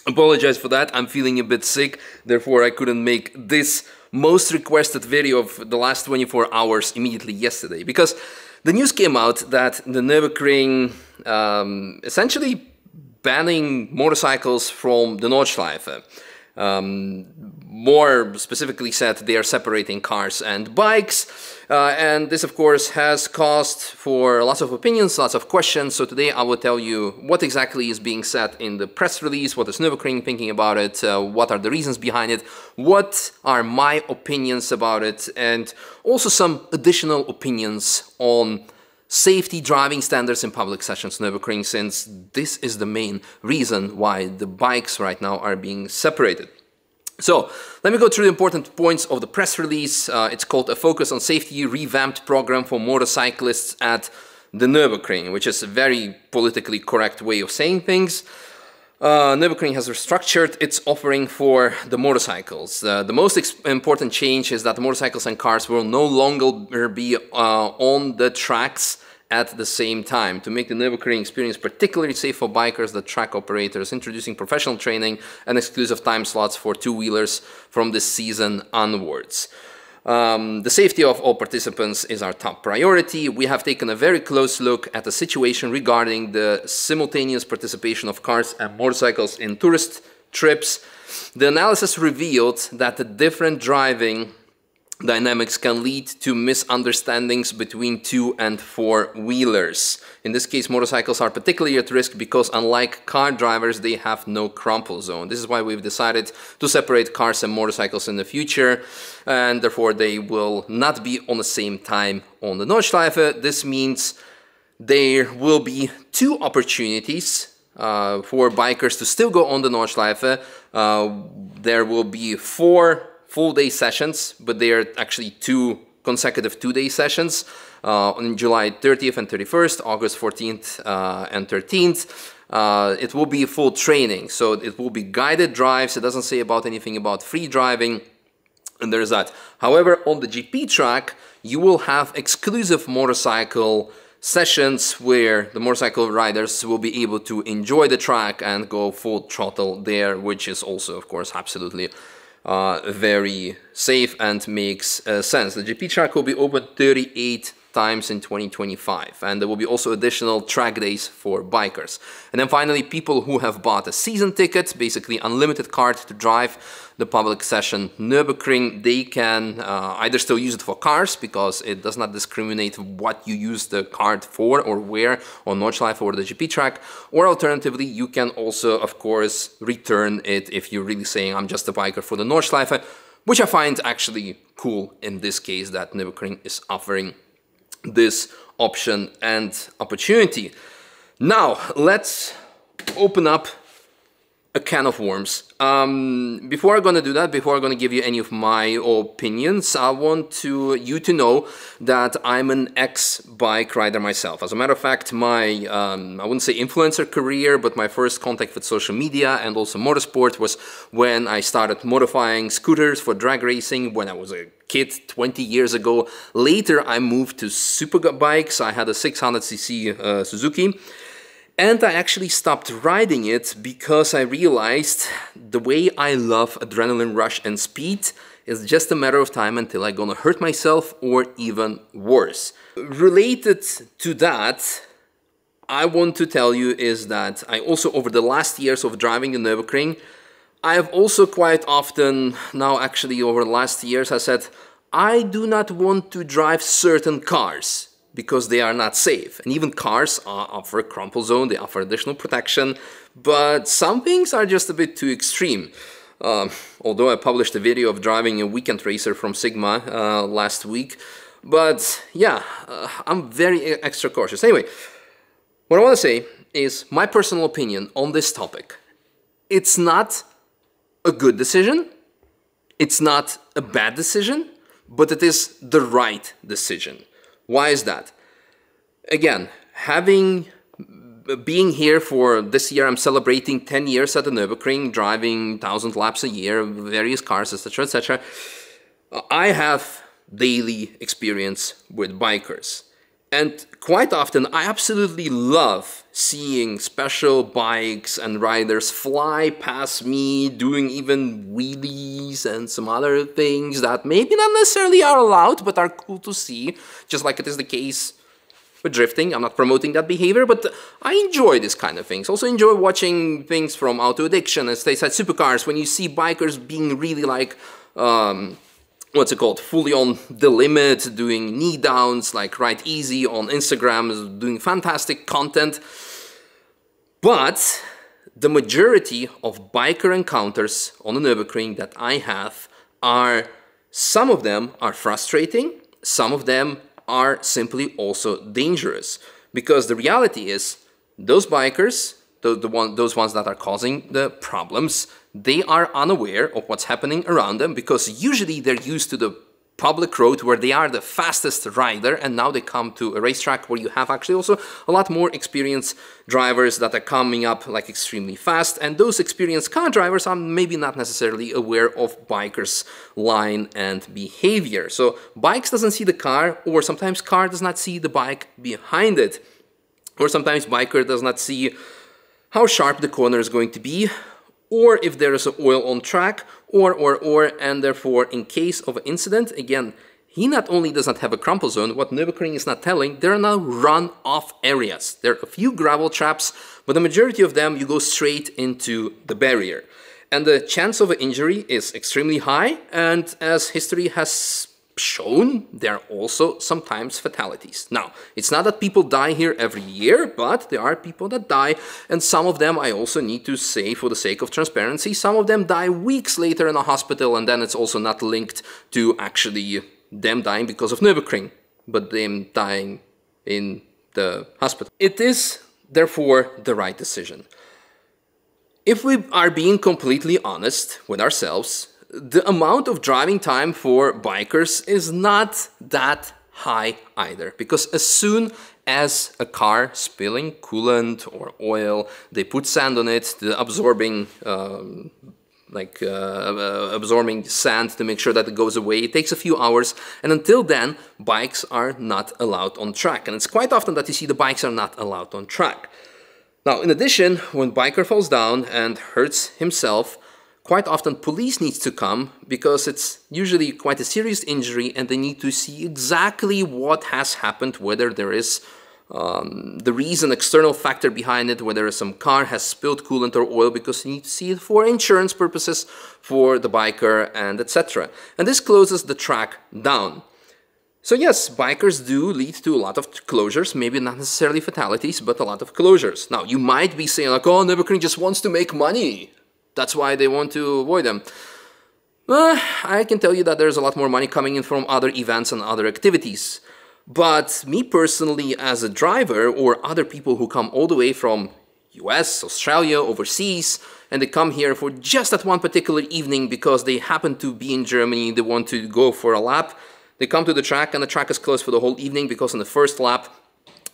Apologize for that, I'm feeling a bit sick, therefore I couldn't make this most requested video of the last 24 hours immediately yesterday, because the news came out that the Nürburgring essentially banning motorcycles from the Nordschleife. More specifically said, they are separating cars and bikes, and this of course has caused for lots of opinions, lots of questions. So today I will tell you what exactly is being said in the press release, what is Nürburgring thinking about it, what are the reasons behind it, what are my opinions about it, and also some additional opinions on safety driving standards in public sessions Nürburgring, since this is the main reason why the bikes right now are being separated. So, let me go through the important points of the press release. It's called A Focus on Safety Revamped Program for Motorcyclists at the Nürburgring, which is a very politically correct way of saying things. Nürburgring has restructured its offering for the motorcycles. The most important change is that the motorcycles and cars will no longer be on the tracks at the same time. To make the Nürburgring experience particularly safe for bikers, the track operator is introducing professional training and exclusive time slots for two-wheelers from this season onwards. The safety of all participants is our top priority. We have taken a very close look at the situation regarding the simultaneous participation of cars and motorcycles in tourist trips. The analysis revealed that the different driving dynamics can lead to misunderstandings between two- and four-wheelers. In this case, motorcycles are particularly at risk because, unlike car drivers, they have no crumple zone. This is why we've decided to separate cars and motorcycles in the future, and therefore they will not be on the same time on the Nordschleife. This means there will be two opportunities for bikers to still go on the Nordschleife. There will be 4 full-day sessions, but they are actually 2 consecutive 2-day sessions on July 30th and 31st, August 14th and 13th. It will be full training, so it will be guided drives. It doesn't say about anything about free driving, and there's that. However, on the GP track, you will have exclusive motorcycle sessions where the motorcycle riders will be able to enjoy the track and go full throttle there, which is also, of course, absolutely very safe and makes sense. The GP track will be open 38 times in 2025, and there will be also additional track days for bikers. And then finally, people who have bought a season ticket, basically unlimited card to drive the public session Nürburgring, they can either still use it for cars, because it does not discriminate what you use the card for or where, on Nordschleife or the GP track, or alternatively, you can also, of course, return it if you're really saying, I'm just a biker for the Nordschleife, which I find actually cool in this case, that Nürburgring is offering this option and opportunity. Now, let's open up a can of worms. Before I'm gonna do that, before I'm gonna give you any of my opinions, I want you to know that I'm an ex-bike rider myself. As a matter of fact, my, I wouldn't say influencer career, but my first contact with social media and also motorsport was when I started modifying scooters for drag racing when I was a kid 20 years ago. Later, I moved to super bikes. I had a 600cc Suzuki. And I actually stopped riding it because I realized the way I love adrenaline rush and speed is just a matter of time until I'm gonna hurt myself, or even worse. Related to that, I want to tell you is that I also, over the last years of driving the Nürburgring, I have also quite often, now actually over the last years, I said, I do not want to drive certain cars, because they are not safe. And even cars offer a crumple zone, they offer additional protection, but some things are just a bit too extreme. Although I published a video of driving a weekend racer from Sigma last week, but yeah, I'm very extra cautious. Anyway, what I want to say is my personal opinion on this topic. It's not a good decision, it's not a bad decision, but it is the right decision. Why is that? Again, being here for this year, I'm celebrating 10 years at the Nürburgring, driving 1,000 laps a year, various cars, etc., etc. I have daily experience with bikers. And quite often, I absolutely love seeing special bikes and riders fly past me, doing even wheelies and some other things that maybe not necessarily are allowed, but are cool to see, just like it is the case with drifting. I'm not promoting that behavior, but I enjoy this kind of things. Also enjoy watching things from Auto Addiction and Stateside Supercars, when you see bikers being really like, what's it called, fully on the limit, doing knee downs, like Ride Easy on Instagram, is doing fantastic content. But the majority of biker encounters on the Nürburgring that I have are, some of them are frustrating, some of them are simply also dangerous. Because the reality is, those bikers, those ones that are causing the problems, they are unaware of what's happening around them, because usually they're used to the public road where they are the fastest rider, and now they come to a racetrack where you have actually also a lot more experienced drivers that are coming up like extremely fast, and those experienced car drivers are maybe not necessarily aware of bikers' line and behavior. So bikes doesn't see the car, or sometimes car does not see the bike behind it, or sometimes biker does not see how sharp the corner is going to be, or if there is an oil on track, and therefore, in case of an incident, again, he not only does not have a crumple zone, what Nürburgring is not telling, there are now run-off areas. There are a few gravel traps, but the majority of them, you go straight into the barrier. And the chance of an injury is extremely high, and as history has shown, there are also sometimes fatalities. Now, it's not that people die here every year, but there are people that die, and some of them, I also need to say, for the sake of transparency, some of them die weeks later in a hospital, and then it's also not linked to actually them dying because of Nürburgring, but them dying in the hospital. It is, therefore, the right decision. If we are being completely honest with ourselves, the amount of driving time for bikers is not that high either, because as soon as a car spilling coolant or oil, they put sand on it, the absorbing absorbing sand to make sure that it goes away. It takes a few hours, and until then, bikes are not allowed on track. And it's quite often that you see the bikes are not allowed on track. Now, in addition, when biker falls down and hurts himself, quite often police needs to come, because it's usually quite a serious injury and they need to see exactly what has happened, whether there is the reason, external factor behind it, whether some car has spilled coolant or oil, because you need to see it for insurance purposes for the biker and etc. And this closes the track down. So yes, bikers do lead to a lot of closures, maybe not necessarily fatalities, but a lot of closures. Now, you might be saying like, oh, Nürburgring just wants to make money. That's why they want to avoid them. I can tell you that there's a lot more money coming in from other events and other activities. But me personally, as a driver, or other people who come all the way from US, Australia, overseas, and they come here for just that one particular evening because they happen to be in Germany, they want to go for a lap, they come to the track and the track is closed for the whole evening because in the first lap,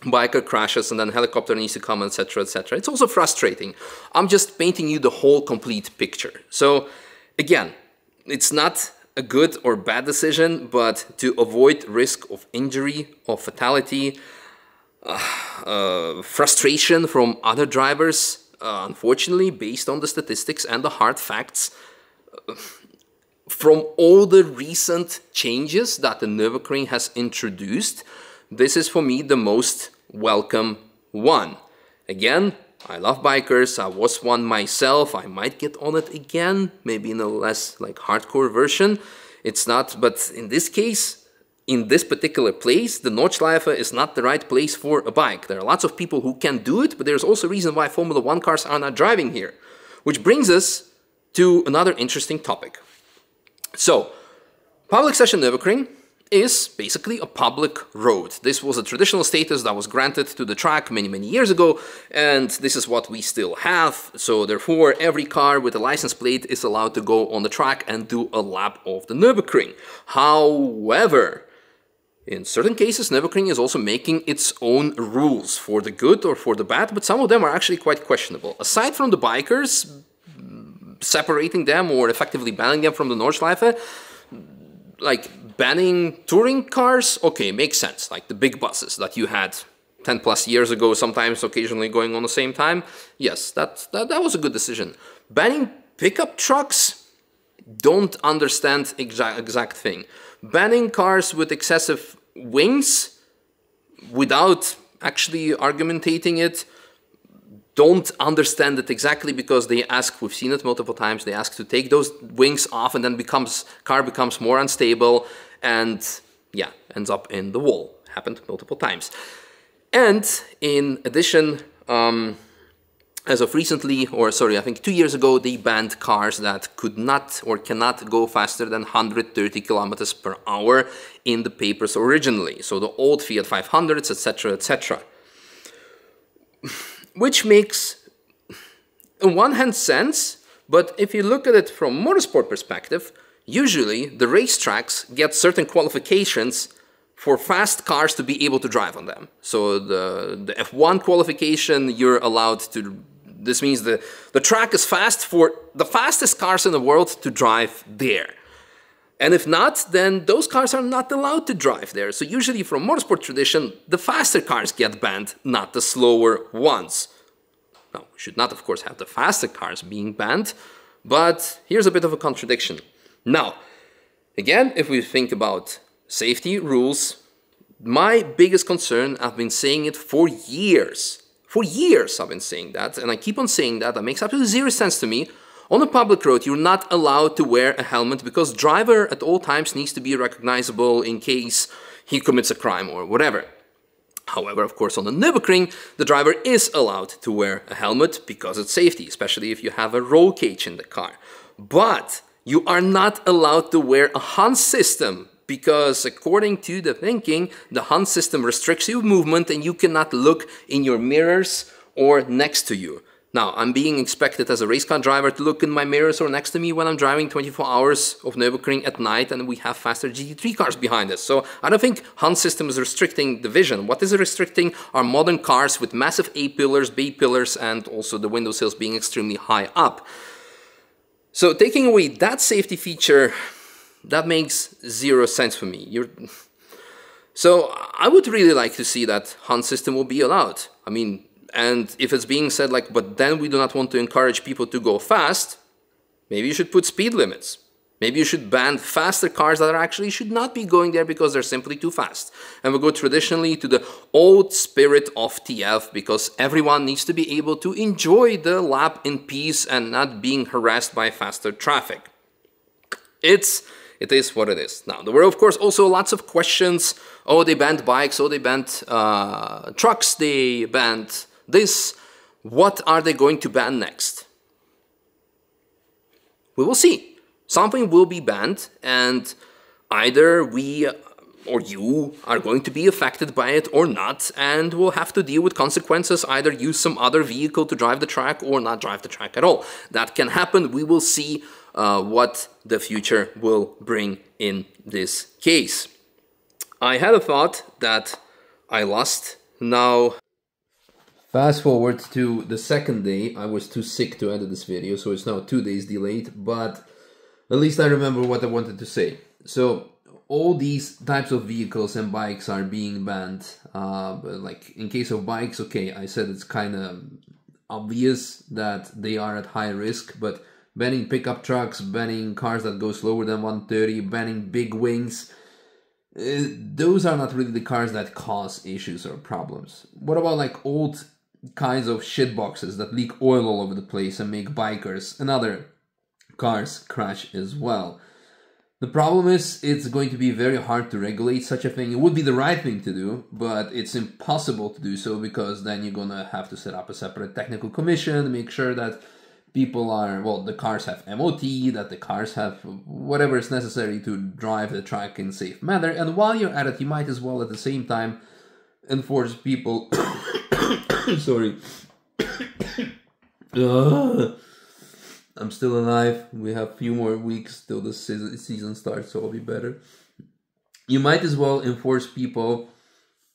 biker crashes and then helicopter needs to come, etc., etc. It's also frustrating. I'm just painting you the whole complete picture. So again, it's not a good or bad decision, but to avoid risk of injury or fatality, frustration from other drivers, unfortunately, based on the statistics and the hard facts, from all the recent changes that the Nürburgring has introduced, this is for me the most welcome one. Again, I love bikers, I was one myself, I might get on it again, maybe in a less like hardcore version. It's not, but in this case, in this particular place, the Nordschleife is not the right place for a bike. There are lots of people who can do it, but there's also a reason why Formula 1 cars are not driving here. Which brings us to another interesting topic. So, public session Nürburgring is basically a public road. This was a traditional status that was granted to the track many, many years ago, and this is what we still have. So therefore, every car with a license plate is allowed to go on the track and do a lap of the Nürburgring. However, in certain cases, Nürburgring is also making its own rules for the good or for the bad, but some of them are actually quite questionable. Aside from the bikers separating them or effectively banning them from the Nordschleife, like banning touring cars, okay, makes sense. Like the big buses that you had 10 plus years ago, sometimes occasionally going on the same time. Yes, that was a good decision. Banning pickup trucks, don't understand exact thing. Banning cars with excessive wings without actually argumentating it, don't understand it exactly, because they ask, we've seen it multiple times, they ask to take those wings off and then car becomes more unstable and yeah, ends up in the wall. Happened multiple times. And in addition, as of recently, or sorry, I think 2 years ago, they banned cars that could not or cannot go faster than 130 kilometers per hour in the papers originally. So the old Fiat 500s, etc., etc. Which makes, on one hand, sense, but if you look at it from motorsport perspective, usually the racetracks get certain qualifications for fast cars to be able to drive on them. So the F1 qualification, you're allowed to, this means the track is fast for the fastest cars in the world to drive there. And if not, then those cars are not allowed to drive there. So usually from motorsport tradition, the faster cars get banned, not the slower ones. Now, we should not, of course, have the faster cars being banned, but here's a bit of a contradiction. Now, again, if we think about safety rules, my biggest concern, I've been saying it for years. For years I've been saying that, and I keep on saying that. That makes absolutely zero sense to me. On a public road, you're not allowed to wear a helmet because driver at all times needs to be recognizable in case he commits a crime or whatever. However, of course, on the Nürburgring, the driver is allowed to wear a helmet because it's safety, especially if you have a roll cage in the car. But you are not allowed to wear a Hans system because according to the thinking, the Hans system restricts your movement and you cannot look in your mirrors or next to you. Now, I'm being expected as a race car driver to look in my mirrors or next to me when I'm driving 24 hours of Nürburgring at night and we have faster GT3 cars behind us. So I don't think Hans system is restricting the vision. What is restricting are modern cars with massive A-pillars, B-pillars, and also the window sills being extremely high up. So taking away that safety feature, that makes zero sense for me. So I would really like to see that Hans system will be allowed. I mean, and if it's being said like, but then we do not want to encourage people to go fast, maybe you should put speed limits. Maybe you should ban faster cars that actually should not be going there because they're simply too fast. And we'll go traditionally to the old spirit of TF because everyone needs to be able to enjoy the lap in peace and not being harassed by faster traffic. It is what it is. Now, there were, of course, also lots of questions. Oh, they banned bikes. Oh, they banned trucks. They banned this. What are they going to ban next? We will see. Something will be banned, and either we or you are going to be affected by it or not, and we'll have to deal with consequences, either use some other vehicle to drive the track or not drive the track at all. That can happen. We will see what the future will bring in this case. I had a thought that I lost. Now, fast forward to the second day. I was too sick to edit this video, so it's now 2 days delayed, but at least I remember what I wanted to say. So all these types of vehicles and bikes are being banned. Like in case of bikes, okay, I said it's kind of obvious that they are at high risk, but banning pickup trucks, banning cars that go slower than 130, banning big wings, those are not really the cars that cause issues or problems. What about like old kinds of shit boxes that leak oil all over the place and make bikers and other cars crash as well? The problem is it's going to be very hard to regulate such a thing. It would be the right thing to do, but it's impossible to do so because then you're gonna have to set up a separate technical commission, make sure that people are, well, the cars have MOT, that the cars have whatever is necessary to drive the track in a safe manner. And while you're at it, you might as well at the same time enforce people sorry. I'm still alive. We have a few more weeks till the season starts, so I'll be better. You might as well enforce people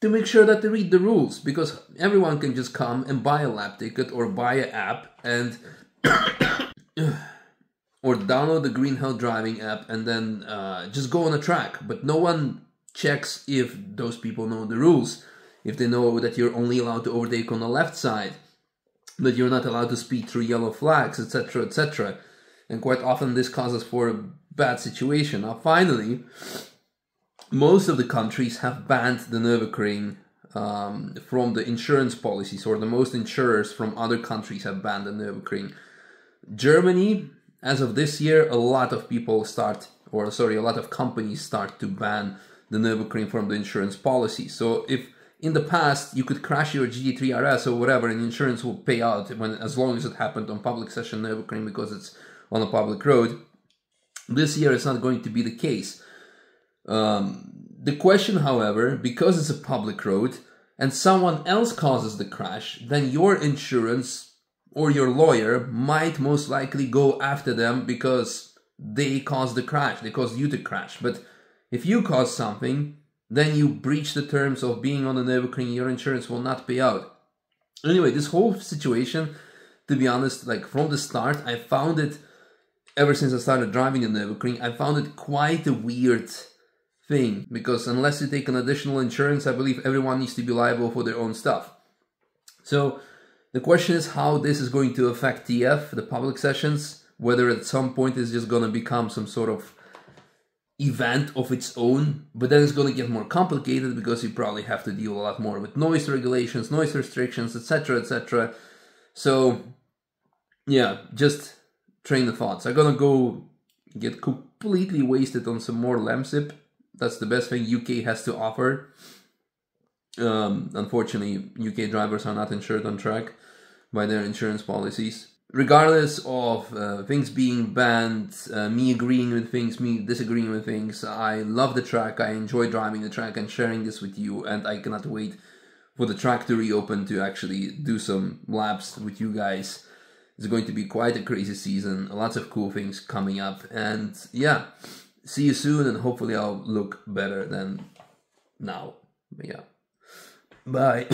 to make sure that they read the rules, because everyone can just come and buy a lap ticket or buy an app and or download the Green Hell Driving app and then just go on a track. But no one checks if those people know the rules, if they know that you're only allowed to overtake on the left side, that you're not allowed to speed through yellow flags, etc., etc. And quite often this causes for a bad situation. Now finally, most of the countries have banned the Nürburgring from the insurance policies, or the most insurers from other countries have banned the Nürburgring. Germany, as of this year, a lot of companies start to ban the Nürburgring from the insurance policy. So if in the past you could crash your GT3 RS or whatever and insurance will pay out as long as it happened on public session Nürburgring because it's on a public road, this year it's not going to be the case. The question, however, because it's a public road and someone else causes the crash, then your insurance or your lawyer might most likely go after them because they caused the crash, they caused you to crash. But if you cause something, then you breach the terms of being on the Nürburgring, your insurance will not pay out. Anyway, this whole situation, to be honest, like from the start, I found it, ever since I started driving the Nürburgring, I found it quite a weird thing, because unless you take an additional insurance, I believe everyone needs to be liable for their own stuff. So the question is how this is going to affect TF, the public sessions, whether at some point it's just going to become some sort of event of its own, but then it's going to get more complicated because you probably have to deal a lot more with noise regulations, noise restrictions, etc., etc. So yeah, just train the thoughts. I'm gonna go get completely wasted on some more Lemsip. That's the best thing UK has to offer. Unfortunately, UK drivers are not insured on track by their insurance policies. Regardless of things being banned, me agreeing with things, me disagreeing with things, I love the track, I enjoy driving the track and sharing this with you, and I cannot wait for the track to reopen to actually do some laps with you guys. It's going to be quite a crazy season, lots of cool things coming up, and yeah, see you soon, and hopefully I'll look better than now. But yeah, bye.